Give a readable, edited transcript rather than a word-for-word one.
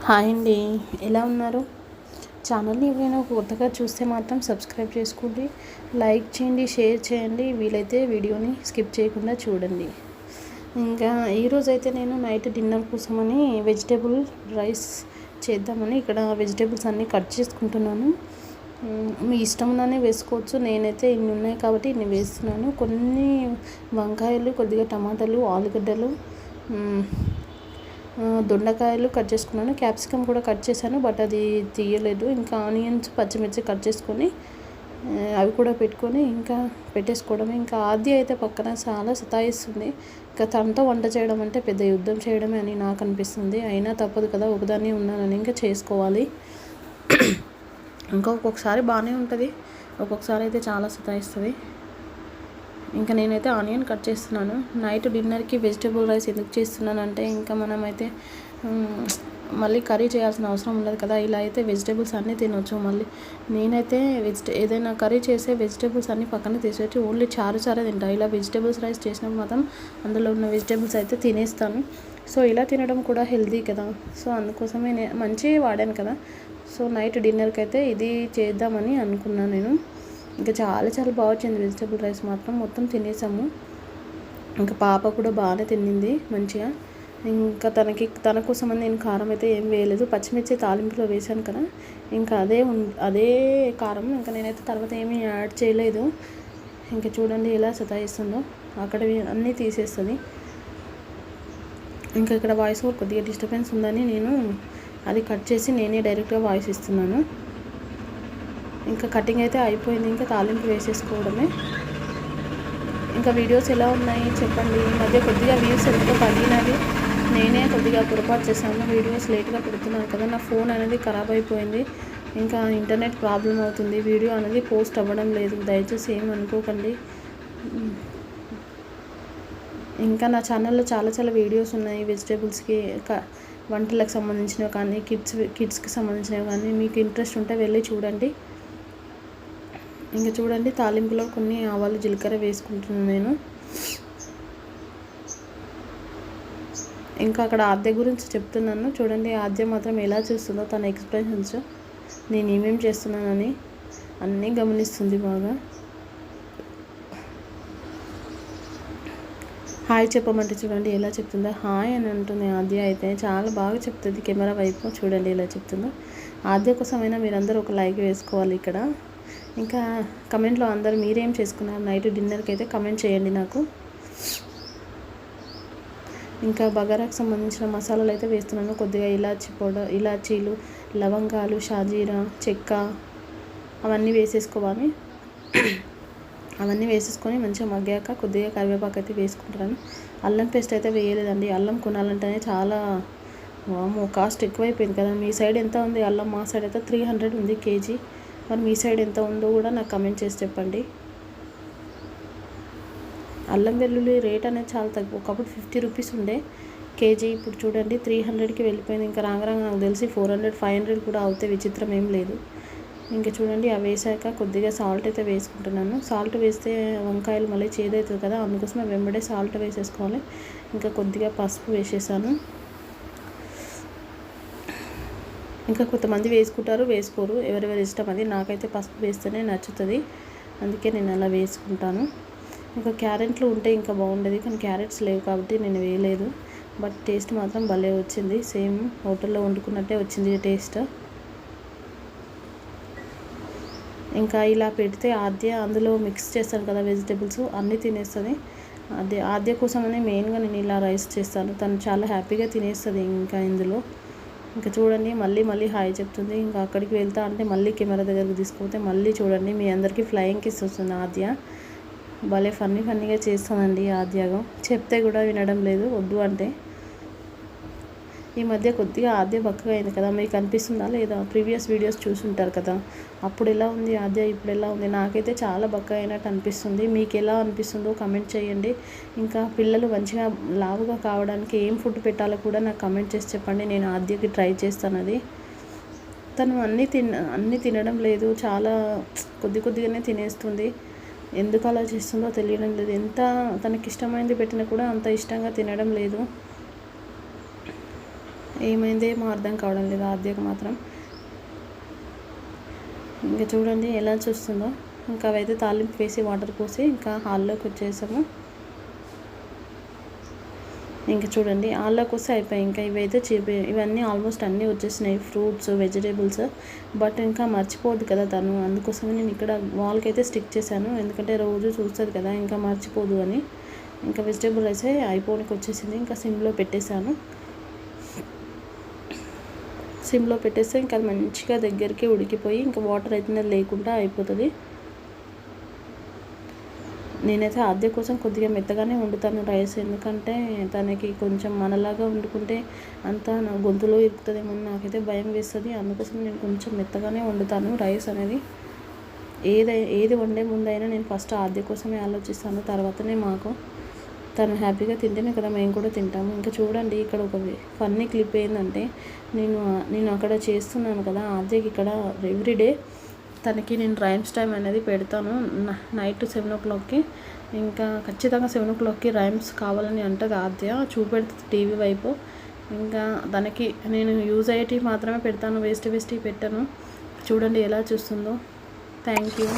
Hi అండి, ఎలా ఉన్నారు? ఛానల్ని ఎవరైనా కొత్తగా చూస్తే మాత్రం సబ్స్క్రైబ్ చేసుకోండి, లైక్ చేయండి, షేర్ చేయండి, వీలైతే వీడియోని స్కిప్ చేయకుండా చూడండి. ఇంకా ఈరోజైతే నేను నైట్ డిన్నర్ కోసమని వెజిటేబుల్ రైస్ చేద్దామని ఇక్కడ వెజిటేబుల్స్ అన్నీ కట్ చేసుకుంటున్నాను. మీ ఇష్టంగానే వేసుకోవచ్చు, నేనైతే ఇన్ని ఉన్నాయి కాబట్టి ఇన్ని వేస్తున్నాను. కొన్ని వంకాయలు, కొద్దిగా టమాటాలు, ఆలుగడ్డలు, దొండకాయలు కట్ చేసుకున్నాను. క్యాప్సికమ్ కూడా కట్ చేశాను, బట్ అది తీయలేదు. ఇంకా ఆనియన్స్, పచ్చిమిర్చి కట్ చేసుకొని అవి కూడా పెట్టుకొని ఇంకా పెట్టేసుకోవడమే. ఇంకా ఆది అయితే పక్కన చాలా సతాయిస్తుంది. ఇంకా తనతో వంట చేయడం అంటే పెద్ద యుద్ధం చేయడమే అని నాకు అనిపిస్తుంది. అయినా తప్పదు కదా, ఒకదాన్ని ఉన్నానని ఇంకా చేసుకోవాలి. ఇంకా ఒక్కొక్కసారి బాగానే ఉంటుంది, ఒక్కొక్కసారి అయితే చాలా సతాయిస్తుంది. ఇంకా నేనైతే ఆనియన్ కట్ చేస్తున్నాను. నైట్ డిన్నర్కి వెజిటేబుల్ రైస్ ఎందుకు చేస్తున్నానంటే ఇంకా మనమైతే మళ్ళీ కర్రీ చేయాల్సిన అవసరం ఉండదు కదా, ఇలా అయితే వెజిటేబుల్స్ అన్నీ తినవచ్చు. మళ్ళీ నేనైతే ఏదైనా కర్రీ చేసే వెజిటేబుల్స్ అన్నీ పక్కన తీసేసి ఓన్లీ చారే తింటా. ఇలా వెజిటేబుల్స్ రైస్ చేసినప్పుడు మాత్రం అందులో ఉన్న వెజిటేబుల్స్ అయితే తినేస్తాను. సో ఇలా తినడం కూడా హెల్తీ కదా, సో అందుకోసమే మంచిగా వాడాను కదా. సో నైట్ డిన్నర్కి అయితే ఇది చేద్దామని అనుకున్నాను నేను. ఇంకా చాలా చాలా బాగా వచ్చింది వెజిటేబుల్ రైస్ మాత్రం, మొత్తం తినేసాము. ఇంకా పాప కూడా బాగానే తినింది మంచిగా. ఇంకా తన కోసం అని నేను కారం అయితే ఏం వేయలేదు, పచ్చిమిర్చి తాలింపులో వేసాను కదా, ఇంకా అదే కారం. ఇంకా నేనైతే తర్వాత ఏమీ యాడ్ చేయలేదు. ఇంకా చూడండి ఎలా సతాయిస్తుందో, అక్కడ అన్నీ తీసేస్తుంది. ఇంకా ఇక్కడ వాయిస్ ఓవర్ కొద్దిగా డిస్టర్బెన్స్ ఉందని నేను అది కట్ చేసి నేనే డైరెక్ట్గా వాయిస్ ఇస్తున్నాను. ఇంకా కటింగ్ అయితే అయిపోయింది, ఇంకా తాలింపు వేసేసుకోవడమే. ఇంకా వీడియోస్ ఎలా ఉన్నాయి చెప్పండి. ఈ మధ్య కొద్దిగా వ్యూస్ ఎందుకో తగ్గినవి, నేనే కొద్దిగా పొరపాటు చేశాను. వీడియోస్ లేట్గా పెడుతున్నాను కదా, నా ఫోన్ అనేది ఖరాబ్ అయిపోయింది, ఇంకా ఇంటర్నెట్ ప్రాబ్లం అవుతుంది, వీడియో అనేది పోస్ట్ అవ్వడం లేదు, దయచేసి ఏం అనుకోకండి. ఇంకా నా ఛానల్లో చాలా చాలా వీడియోస్ ఉన్నాయి వెజిటేబుల్స్కి, వంటలకు సంబంధించినవి కానీ కిడ్స్కి సంబంధించినవి కానీ. మీకు ఇంట్రెస్ట్ ఉంటే వెళ్ళి చూడండి. ఇంకా చూడండి తాలింపులో కొన్ని ఆవాలు, జీలకర్ర వేసుకుంటున్నాను నేను. ఇంకా అక్కడ ఆద్య గురించి చెప్తున్నాను చూడండి. ఆద్య మాత్రం ఎలా చూస్తుందో, తన ఎక్స్ప్రెషన్స్, నేను ఏమేమి చేస్తున్నానని అన్నీ గమనిస్తుంది బాగా. హాయ్ చెప్పమంటే చూడండి ఎలా చెప్తుందో, హాయ్ అని అంటుంది ఆద్య. అయితే చాలా బాగా చెప్తుంది కెమెరా వైపు, చూడండి ఎలా చెప్తుందో. ఆద్య కోసమైనా మీరందరూ ఒక లైక్ వేసుకోవాలి ఇక్కడ. ఇంకా కమెంట్లో అందరూ మీరేం చేసుకున్నారు నైట్ డిన్నర్కి అయితే కమెంట్ చేయండి నాకు. ఇంకా బగారాకు సంబంధించిన మసాలాలు అయితే వేస్తున్నాను. కొద్దిగా ఇలాచీలు, లవంగాలు, షాజీరా, చెక్క అవన్నీ వేసేసుకోవాలి. అవన్నీ వేసేసుకొని మంచిగా మగ్గాక కొద్దిగా కరివేపాకు అయితే వేసుకుంటాను. అల్లం పేస్ట్ అయితే వేయలేదండి, అల్లం కొనాలంటేనే చాలా కాస్ట్ ఎక్కువైపోయింది కదా. మీ సైడ్ ఎంత ఉంది అల్లం? మా సైడ్ అయితే 300 ఉంది కేజీ. మరి మీ సైడ్ ఎంత ఉందో కూడా నాకు కమెంట్ చేసి చెప్పండి. అల్లం వెల్లుల్లి రేట్ అనేది చాలా తక్కువ, ఒకప్పుడు 50 రూపీస్ ఉండే కేజీ, ఇప్పుడు చూడండి 300కి వెళ్ళిపోయింది. ఇంకా రాంగ నాకు తెలిసి 400, 500 కూడా అవుతే విచిత్రం ఏం లేదు. ఇంకా చూడండి అవి వేసాక కొద్దిగా సాల్ట్ అయితే వేసుకుంటున్నాను. సాల్ట్ వేస్తే వంకాయలు మళ్ళీ చేదవుతుంది కదా, అందుకోసమే వెంబడే సాల్ట్ వేసేసుకోవాలి. ఇంకా కొద్దిగా పసుపు వేసేసాను. ఇంకా కొంతమంది వేసుకుంటారు, వేసుకోరు, ఎవరెవరి ఇష్టం అది. నాకైతే పసుపు వేస్తేనే నచ్చుతుంది, అందుకే నేను అలా వేసుకుంటాను. ఇంకా క్యారెట్లు ఉంటే ఇంకా బాగుండేది, కానీ క్యారెట్స్ లేవు కాబట్టి నేను వేయలేదు. బట్ టేస్ట్ మాత్రం భలే వచ్చింది, సేమ్ హోటల్లో వండుకున్నట్టే వచ్చింది టేస్ట్. ఇంకా ఇలా పెడితే ఆద్య అందులో మిక్స్ చేస్తాను కదా వెజిటేబుల్స్, అన్నీ తినేస్తుంది. ఆద్య కోసమని మెయిన్గా నేను ఇలా రైస్ చేస్తాను, తను చాలా హ్యాపీగా తినేస్తుంది. ఇంకా ఇందులో ఇంకా చూడండి మళ్ళీ హాయ్ చెప్తుంది. ఇంకా అక్కడికి వెళ్తా అంటే మళ్ళీ కెమెరా దగ్గరికి తీసుకుపోతే మళ్ళీ చూడండి మీ అందరికీ ఫ్లయింగ్ కిస్ వస్తుంది ఆద్య. భలే ఫన్నీగా చేస్తానండి ఆద్యగా, చెప్తే కూడా వినడం లేదు వద్దు అంటే. ఈ మధ్య కొద్దిగా ఆద్య బక్కగా అయింది కదా, మీకు అనిపిస్తుందా లేదా? ప్రీవియస్ వీడియోస్ చూసుంటారు కదా, అప్పుడు ఎలా ఉంది ఆద్య, ఇప్పుడు ఎలా ఉంది? నాకైతే చాలా బక్కగా అయినట్టు అనిపిస్తుంది. మీకు ఎలా అనిపిస్తుందో కమెంట్ చేయండి. ఇంకా పిల్లలు మంచిగా లావుగా కావడానికి ఏం ఫుడ్ పెట్టాలో కూడా నాకు కమెంట్ చేసి చెప్పండి, నేను ఆద్యకి ట్రై చేస్తాను. అది తను అన్నీ తినడం లేదు, చాలా కొద్దిగానే తినేస్తుంది. ఎందుకు అలా చేస్తుందో తెలియడం లేదు. ఎంత తనకి ఇష్టమైనది పెట్టినా కూడా అంత ఇష్టంగా తినడం లేదు. ఏమైందేమో అర్థం కావడం లేదు ఆద్యకు మాత్రం. ఇంకా చూడండి ఎలా చూస్తుందో. ఇంకా అవైతే తాలింపు వేసి వాటర్ పోసి ఇంకా హాల్లోకి వచ్చేసాము. ఇంకా చూడండి హాల్లోకి వస్తే అయిపోయాయి. ఇంకా ఇవైతే ఇవన్నీ ఆల్మోస్ట్ అన్నీ వచ్చేసినాయి, ఫ్రూట్స్, వెజిటేబుల్స్. బట్ ఇంకా మర్చిపోదు కదా తను, అందుకోసమే నేను ఇక్కడ వాల్కి అయితే స్టిక్ చేశాను. ఎందుకంటే రోజు చూస్తుంది కదా, ఇంకా మర్చిపోదు అని. ఇంకా వెజిటేబుల్ రైస్ అయిపోనికి వచ్చేసింది. ఇంకా సిమ్లో పెట్టేశాను. సిమ్లో పెట్టేస్తే ఇంకా అది మంచిగా దగ్గరికి ఉడికిపోయి ఇంకా వాటర్ అయితే లేకుండా అయిపోతుంది. నేనైతే ఆద్య కోసం కొద్దిగా మెత్తగానే వండుతాను రైస్. ఎందుకంటే తనకి కొంచెం మనలాగా వండుకుంటే అంతా నా గొంతులో ఇరుకుతుందేమో నాకైతే భయం వేస్తుంది. అందుకోసం నేను కొంచెం మెత్తగానే వండుతాను రైస్ అనేది. ఏది వండే ముందైనా నేను ఫస్ట్ ఆద్య కోసమే ఆలోచిస్తాను, తర్వాతనే మాకు. తను హ్యాపీగా తింటేనే కదా మేము కూడా తింటాము. ఇంకా చూడండి ఇక్కడ ఒక ఫన్నీ క్లిప్ ఏంటంటే, నేను అక్కడ చేస్తున్నాను కదా ఆద్యకి ఇక్కడ ఎవ్రీడే తనకి నేను రైమ్స్ టైం అనేది పెడతాను నైట్ 7 o'clockకి. ఇంకా ఖచ్చితంగా 7 o'clockకి రైమ్స్ కావాలని అంటది ఆద్య, చూపెడుతుంది టీవీ వైపు. ఇంకా తనకి నేను యూజ్ అయ్యేటివి మాత్రమే పెడతాను, వేస్ట్ పెట్టాను. చూడండి ఎలా చూస్తుందో. Thank you.